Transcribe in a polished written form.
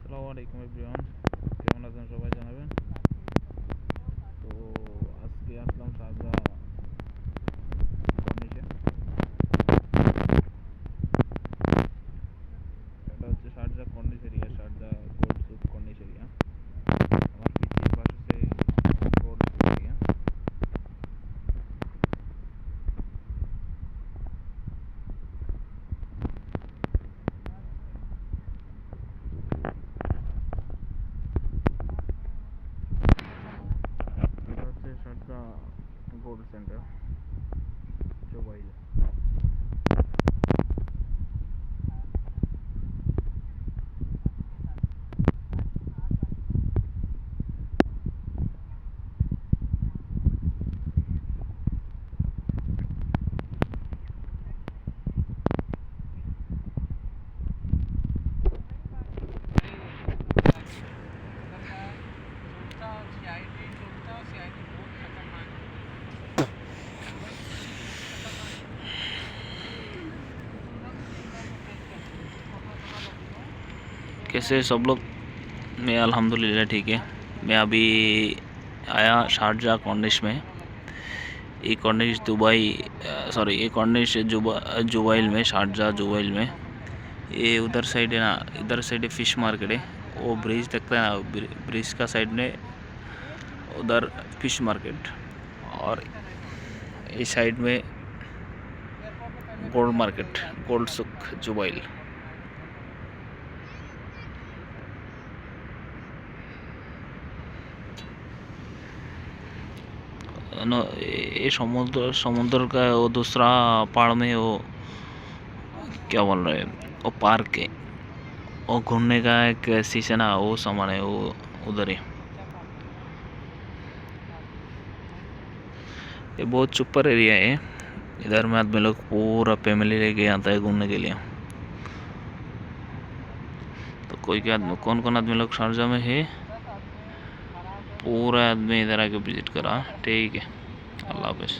আসসালামু আলাইকুম এভরিওয়ান, কেমন আছেন সবাই জানাবেন। তো আজকে আসলাম শারজা কর্নিশে। এটা হচ্ছে Sharjah corniche area, Sharjah gold souk corniche area. আমার পিছিয়ে পাশ হচ্ছে গোল্ড সুক এরিয়া। এটা হচ্ছে শারজা গোল্ড সেন্টার জুবাইল। कैसे सब लोग? मैं अल्हम्दुलिल्लाह ठीक है। मैं अभी आया शारजा कॉर्निश में। ये कॉर्निश दुबई सॉरी ये कॉर्निश जुबाइल में, शारजा जुबाइल में। ये उधर साइड है ना, इधर साइड है फिश मार्केट है। वो ब्रिज दिखता है ना, ब्रिज का साइड में उधर फिश मार्केट, और इस साइड में गोल्ड मार्केट, गोल्ड सुक जुबाइल। ये समुद्र समुद्र का वो दूसरा पहाड़ में वो क्या बोल रहे हैं, वो पार्क है, वो घूमने का एक सीजन है, वो सामान है वो उधर है। ये बहुत सुपर एरिया है। इधर में आदमी लोग पूरा फैमिली लेके आता है घूमने के लिए। तो कोई के आदमी, कौन कौन आदमी लोग शारजा में है, पूरा आदमी इधर आके विजिट करा। ठीक है, अल्लाह हाफिज़।